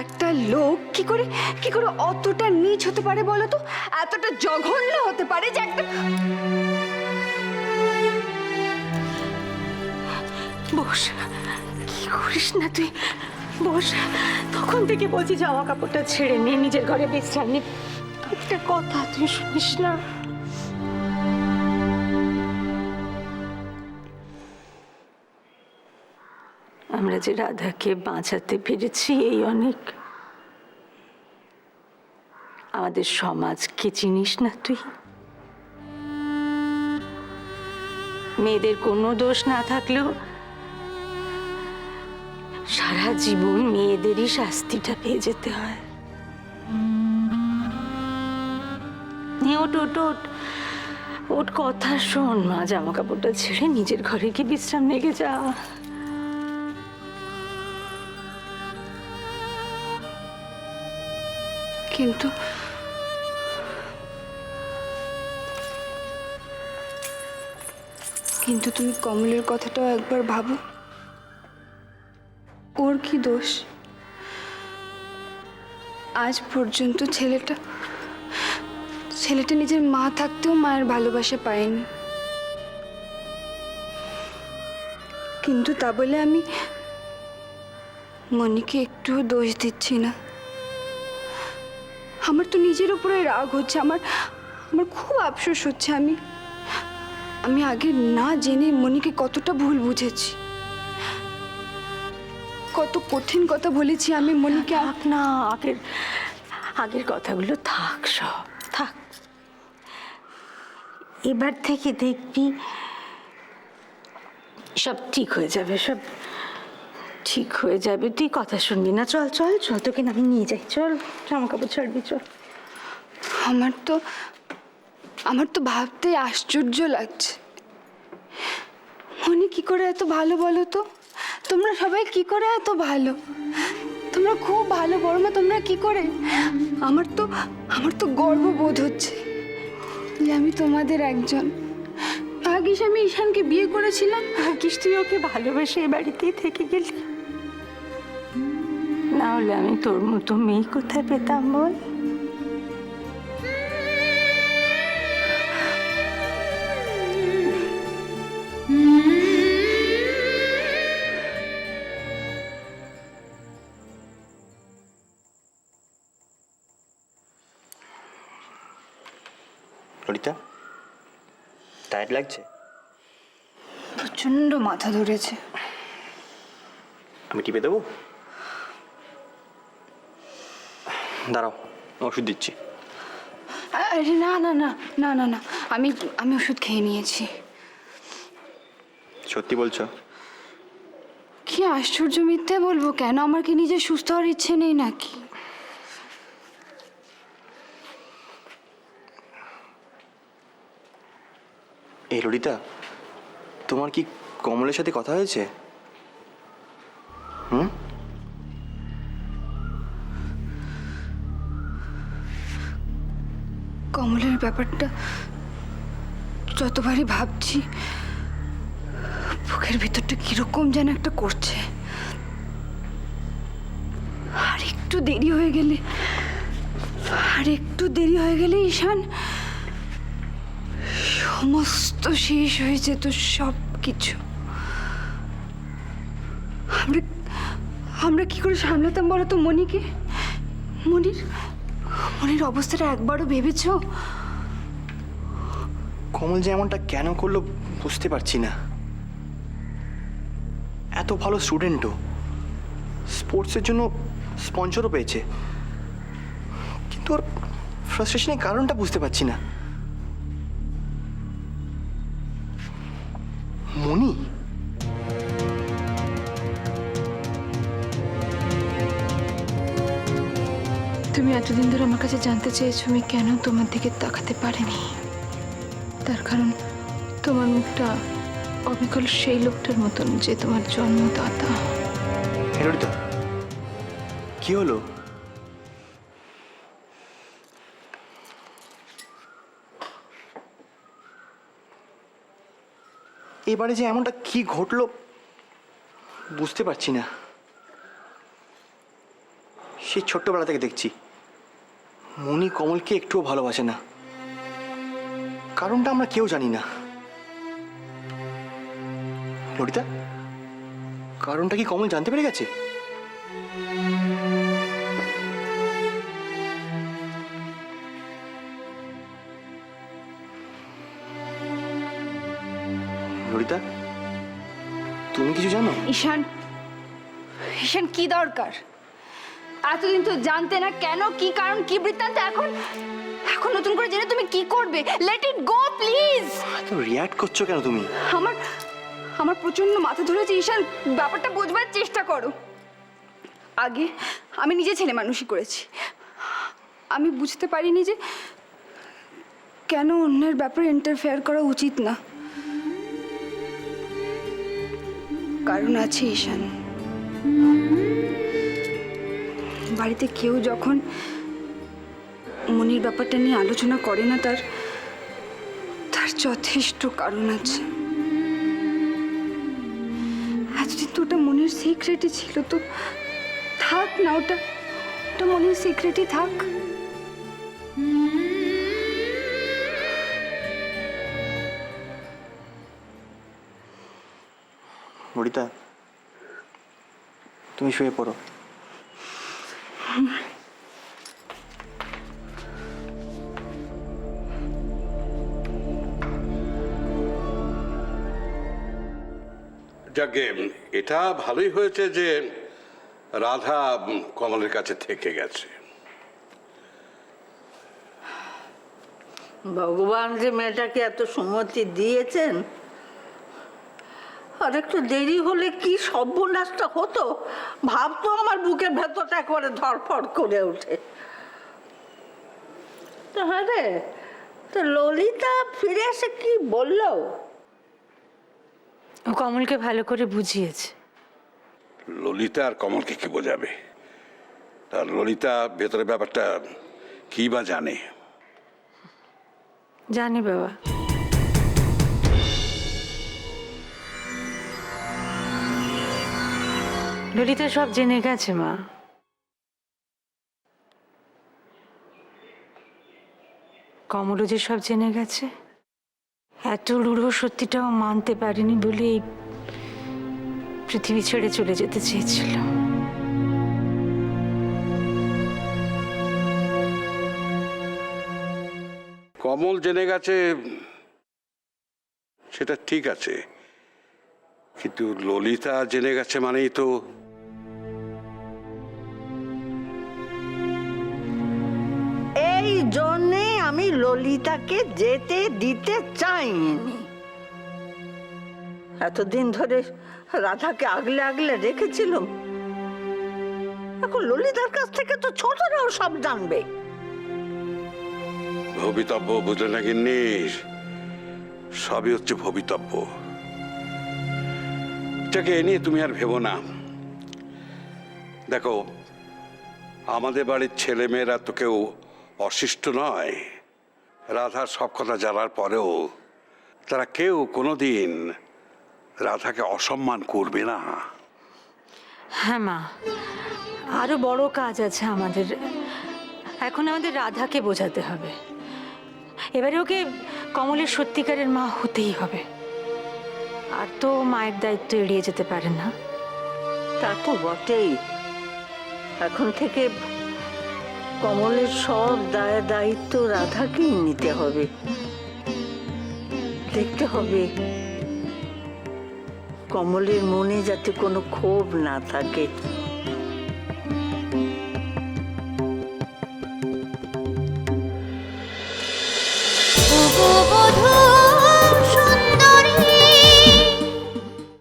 একটা লোক কি করে অতটা নীচ হতে পারে বলো তো? এতটা জঘন্য হতে পারে যে একটা... বস, কি করিস না তুই? বস, তখন থেকে বলছি জামা কাপড়টা ছেড়ে নিয়ে নিজের ঘরে বিশ্রাম নি। একটা কথা তুই শুনিস না? আমরা যে রাধাকে বাঁচাতে পেরেছি এই অনেক। আমাদের সমাজকে চিনিস না তুই? মেয়েদের কোনো দোষ না থাকলেও সারা জীবন মেয়েদেরই শাস্তিটা পেয়ে যেতে হয়। ওট ওট ওট ওট, কথা শোন মা, জামা কাপড়টা ছেড়ে নিজের ঘরে গিয়ে বিশ্রাম নিয়ে যা। কিন্তু তুমি কমলের কথাটাও একবার ভাবো। ওর কি দোষ? আজ পর্যন্ত ছেলেটা নিজের মা থাকতেও মায়ের ভালোবাসা পায়নি। কিন্তু তা বলে আমি মনিকে একটুও দোষ দিচ্ছি না। আমার তো নিজের উপরে রাগ হচ্ছে, আমার খুব আফসোস হচ্ছে। আমি আগে না জেনে মনিকে কতটা ভুল বুঝেছি, কত কঠিন কথা বলেছি আমি মনিকে। না, আগের কথাগুলো থাক, সব থাক। এবার থেকে দেখবি সব ঠিক হয়ে যাবে, সব ঠিক হয়ে যাবে। তুই কথা শুনবি না। চল চল চল, তোকে আমি নিয়ে যাই। চল, জামা কাপড় ছাড়বি, চল। আমার তো ভাবতে আশ্চর্য লাগছে, মনি কি করে এত ভালো বলো তো? তোমরা সবাই কি করে এত ভালো? তোমরা খুব ভালো বড় মা, তোমরা কি করে? আমার তো গর্ববোধ হচ্ছে যে আমি তোমাদের একজন। ভাগ্যিস আমি ঈশানকে বিয়ে করেছিলাম। ভাগ্যিস তুই ওকে ভালোবেসে এ বাড়িতেই থেকে গেলি। না হলে আমি তোর মতো মেয়ে কোথায় পেতাম বল? ললিতা, টায়ার্ড লাগছে? প্রচন্ড মাথা ধরেছে। আমি টিপে দেবো? দাঁড়াও, ওষুধ দিচ্ছি। আরে না না না না না না, আমি ওষুধ খেয়ে নিয়েছি। সত্যি বলছো? কি আশ্চর্য, মিথ্যে বলবো কেন? আমার কি নিজে সুস্থ হওয়ার ইচ্ছে নেই নাকি? এই ললিতা, তোমার কি কমলের সাথে কথা হয়েছে? কমলের ব্যাপারটা যতবারই ভাবছি বুকের ভিতরটা কিরকম যেন একটা করছে। আর একটু দেরি হয়ে গেলে ঈশান সমস্ত শেষ হয়ে যেত, সব কিছু। আমরা কি করে সামলাতাম বলো তো মনিকে? মনির অবস্থাটা একবারও ভেবেছো? কমল যে এমনটা কেন করলো বুঝতে পারছি না। এত ভালো স্টুডেন্টও, স্পোর্টসের জন্য স্পন্সরও পেয়েছে, কিন্তু ওর ফ্রাস্ট্রেশনের কারণটা বুঝতে পারছি না। মনি, তুমি এতদিন ধরে আমার কাছে জানতে চেয়েছো আমি কেন তোমার দিকে তাকাতে পারিনি। তার কারণ তোমার মুখটা অবিকল সেই লোকটার মতন যে তোমার জন্মদাতা। ললিতা, কি হলো? এবারে যে এমনটা কি ঘটলো বুঝতে পারছি না। সেই ছোট্টবেলা থেকে দেখছি মনি কমলকে একটুও ভালোবাসে না। কারণটা আমরা কেউ জানি না। ললিতা, কারণটা কি কমল জানতে পেরে গেছে? ললিতা, তুমি কিছু জানো? ঈশান, ঈশান কি দরকার? এতদিন তো জানতে না কেন, কি কারণ, কি বৃত্তান্ত। এখন এখন নতুন করে জেনে তুমি কি করবে? Let it go please. তো রিয়াক্ট করছো কেন তুমি? আমার আমার প্রচন্ড মাথা ধরেছে ঈশান, ব্যাপারটা বোঝবার চেষ্টা করো। আগে আমি নিজে ছেলে মানুষই করেছি, আমি বুঝতে পারিনি যে কেন অন্যের ব্যাপারে ইন্টারফেয়ার করা উচিত না। কারণ আছে ঈশান। বাড়িতে কেউ যখন মনির ব্যাপারটা নিয়ে আলোচনা করে না, তার যথেষ্ট কারণ আছে। এতদিন তো ওটা মনের সিক্রেটই ছিল, তো থাক না, ওটা ওটা মনের সিক্রেটই থাক। ললিতা, তুমি শুয়ে পড়ো। যাকে এটা ভালোই হয়েছে যে রাধা কমলের কাছে থেকে গেছে। ভগবান যে মেয়েটাকে এত সম্মতি দিয়েছেন, আর একটু দেরি হলে কি সর্বনাশটা হতো ভাবতো আমার বুকের ভেতরটা একবারে ধরফড় করে ওঠে। তো হ্যাঁ রে, তো ললিতা ফিরে এসে কি বললো? ও কমলকে ভালো করে বুঝিয়েছে। ললিতা আর কমলকে কি বোঝাবে? আর ললিতা ভেতরের ব্যাপারটা কি বা জানে? জানি বাবা। ললিতা সব জেনে গেছে মা। কমলও যে সব জেনে গেছে, এত রূঢ় সত্যিটাও মানতে পারেনি বলে এই পৃথিবী ছেড়ে চলে যেতে চেয়েছিল। কমল জেনে গেছে সেটা ঠিক আছে, কিন্তু ললিতা জেনে গেছে মানেই তো এই জন্যে আমি ললিতাকে যেতে দিতে চাইনি। এতদিন ধরে রাধাকে আগলে আগলে রেখেছিলাম, এখন ললিতার কাছ থেকে তো ছোটরাও সব জানবে। ভবিতব্য বুঝলে না গিন্নি, সবই হচ্ছে ভবিতব্য। যাকে এ নিয়ে তুমি আর ভেবো না। দেখো, আমাদের বাড়ির ছেলে মেয়েরা তো কেউ অশিষ্ট নয়। রাধার সব কথা জানার পরেও তারা কেউ কোনোদিন রাধাকে অসম্মান করবে না। হ্যাঁ মা, আরো বড় কাজ আছে আমাদের। এখন আমাদের রাধাকে বোঝাতে হবে। এবারে ওকে কমলের সত্যিকারের মা হতেই হবে। আর তো মায়ের দায়িত্ব এড়িয়ে যেতে পারে না। তা তো বটেই। এখন থেকে কমলের সব দায়িত্ব রাধাকেই নিতে হবে। দেখতে হবে কমলের মনে যাতে কোনো ক্ষোভ না থাকে। গো